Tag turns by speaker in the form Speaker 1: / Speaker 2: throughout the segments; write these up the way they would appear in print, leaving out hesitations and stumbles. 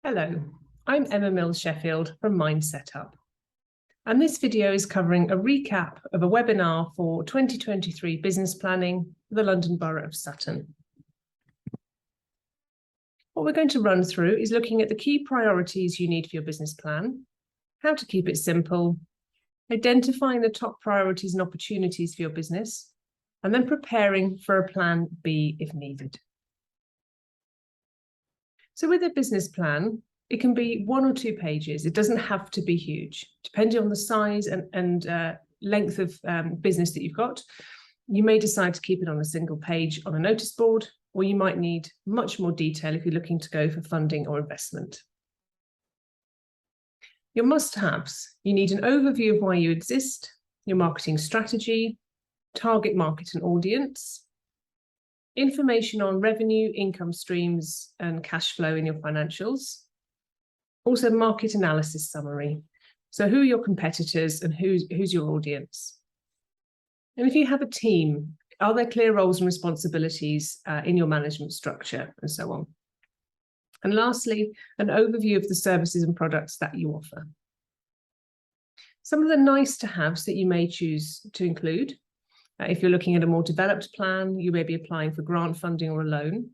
Speaker 1: Hello, I'm Emma Mills-Sheffield from Mindsetup, and this video is covering a recap of a webinar for 2023 business planning for the London Borough of Sutton. What we're going to run through is looking at the key priorities you need for your business plan, how to keep it simple, identifying the top priorities and opportunities for your business, and then preparing for a plan B if needed. So with a business plan, it can be 1 or 2 pages. It doesn't have to be huge. Depending on the size and length of business that you've got, you may decide to keep it on a single page on a notice board, or you might need much more detail if you're looking to go for funding or investment. Your must-haves: you need an overview of why you exist, your marketing strategy, target market and audience, information on revenue, income streams, and cash flow in your financials. Also, market analysis summary. So who are your competitors and who's your audience? And if you have a team, are there clear roles and responsibilities in your management structure, and so on? And lastly, an overview of the services and products that you offer. Some of the nice to haves that you may choose to include: if you're looking at a more developed plan, you may be applying for grant funding or a loan,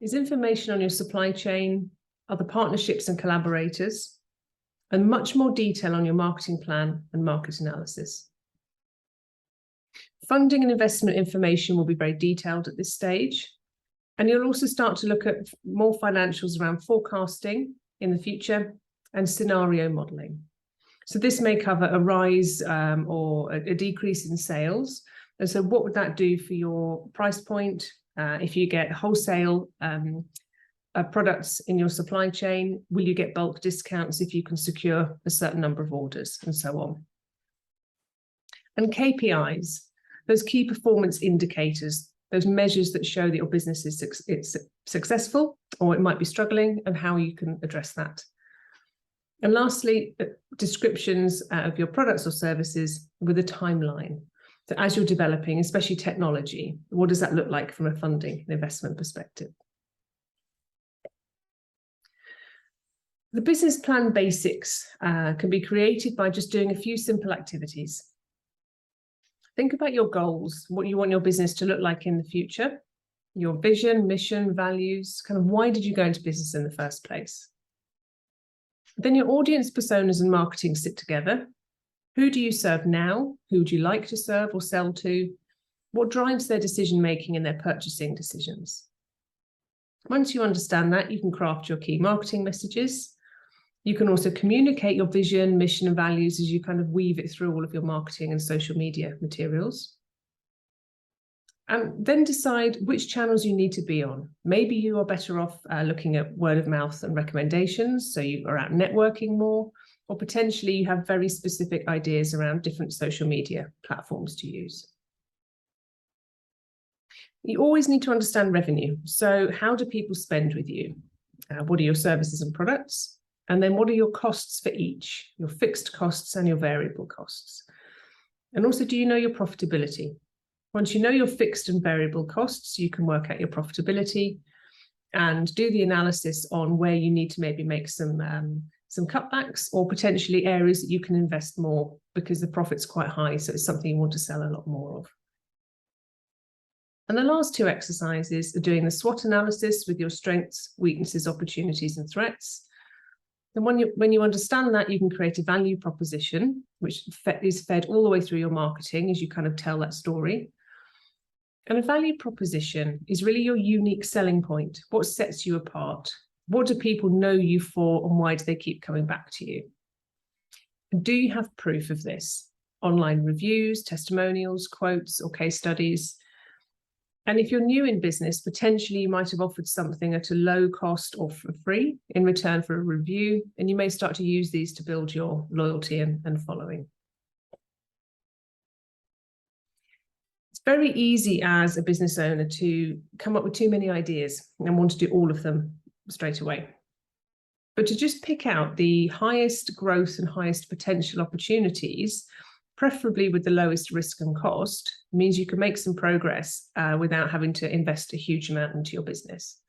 Speaker 1: is information on your supply chain, other partnerships and collaborators, and much more detail on your marketing plan and market analysis. Funding and investment information will be very detailed at this stage, and you'll also start to look at more financials around forecasting in the future and scenario modelling. So this may cover a rise or a decrease in sales. And so what would that do for your price point? If you get wholesale products in your supply chain, will you get bulk discounts if you can secure a certain number of orders, and so on? And KPIs, those key performance indicators, those measures that show that your business is successful or it might be struggling, and how you can address that. And lastly, descriptions of your products or services with a timeline. So as you're developing, especially technology, what does that look like from a funding and investment perspective? The business plan basics can be created by just doing a few simple activities. Think about your goals, what you want your business to look like in the future, your vision, mission, values, kind of why did you go into business in the first place? Then your audience personas and marketing sit together. Who do you serve now? Who would you like to serve or sell to? What drives their decision-making and their purchasing decisions? Once you understand that, you can craft your key marketing messages. You can also communicate your vision, mission, and values as you kind of weave it through all of your marketing and social media materials. And then decide which channels you need to be on. Maybe you are better off looking at word of mouth and recommendations, so you are out networking more, or potentially you have very specific ideas around different social media platforms to use. You always need to understand revenue. So how do people spend with you? What are your services and products? And then what are your costs for each, your fixed costs and your variable costs? And also, do you know your profitability? Once you know your fixed and variable costs, you can work out your profitability and do the analysis on where you need to maybe make some cutbacks, or potentially areas that you can invest more because the profit's quite high, so it's something you want to sell a lot more of. And the last 2 exercises are doing the SWOT analysis with your strengths, weaknesses, opportunities, and threats. And when you understand that, you can create a value proposition, which is fed all the way through your marketing as you kind of tell that story. And a value proposition is really your unique selling point. What sets you apart? What do people know you for, and why do they keep coming back to you? And do you have proof of this? Online reviews, testimonials, quotes, or case studies? And if you're new in business, potentially you might have offered something at a low cost or for free in return for a review, and you may start to use these to build your loyalty and following. It's very easy as a business owner to come up with too many ideas and want to do all of them straight away. But to just pick out the highest growth and highest potential opportunities, preferably with the lowest risk and cost, means you can make some progress without having to invest a huge amount into your business.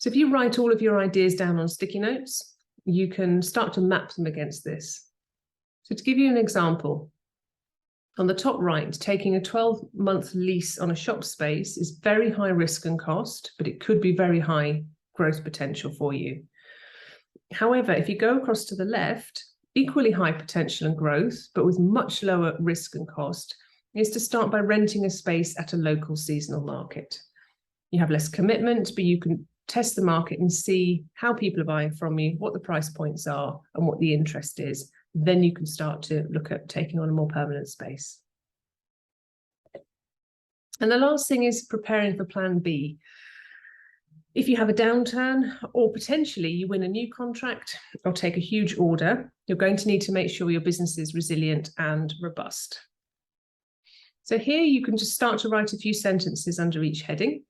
Speaker 1: So if you write all of your ideas down on sticky notes, you can start to map them against this. So to give you an example, on the top right, taking a 12-month lease on a shop space is very high risk and cost, but it could be very high growth potential for you. However, if you go across to the left, equally high potential and growth, but with much lower risk and cost, is to start by renting a space at a local seasonal market. You have less commitment, but you can test the market and see how people are buying from you, what the price points are, and what the interest is. Then you can start to look at taking on a more permanent space. And the last thing is preparing for plan B. If you have a downturn, or potentially you win a new contract or take a huge order, you're going to need to make sure your business is resilient and robust. So here you can just start to write a few sentences under each heading,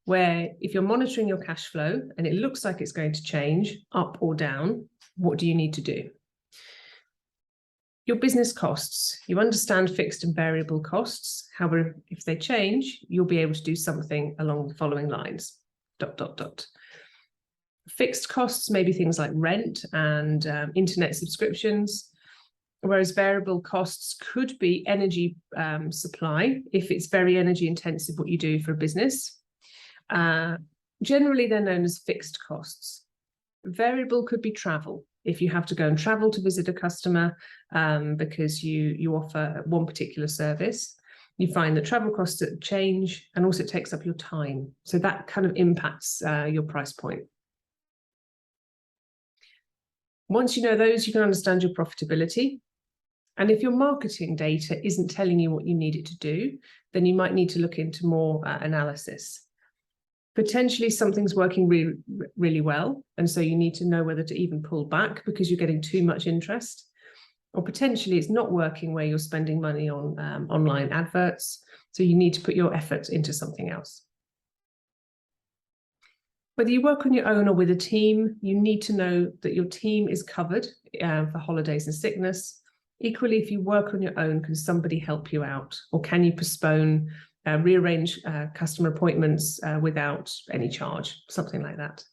Speaker 1: where if you're monitoring your cash flow and it looks like it's going to change up or down, what do you need to do? Your business costs, you understand fixed and variable costs. However, if they change, you'll be able to do something along the following lines. ... Fixed costs may be things like rent and internet subscriptions, whereas variable costs could be energy supply, if it's very energy intensive what you do for a business. Generally, they're known as fixed costs. Variable could be travel, if you have to go and travel to visit a customer because you offer one particular service. You find that travel costs change, and also it takes up your time. So that kind of impacts your price point. Once you know those, you can understand your profitability. And if your marketing data isn't telling you what you need it to do, then you might need to look into more analysis. Potentially something's working really, really well, and so you need to know whether to even pull back because you're getting too much interest. Or potentially it's not working where you're spending money on online adverts, so you need to put your efforts into something else. Whether you work on your own or with a team, you need to know that your team is covered for holidays and sickness. Equally, if you work on your own, can somebody help you out? Or can you postpone, rearrange customer appointments without any charge, something like that.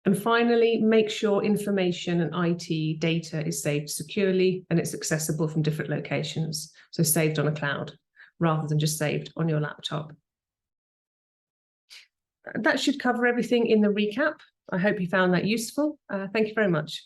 Speaker 1: And finally, make sure information and IT data is saved securely and it's accessible from different locations. So saved on a cloud rather than just saved on your laptop. That should cover everything in the recap. I hope you found that useful. Thank you very much.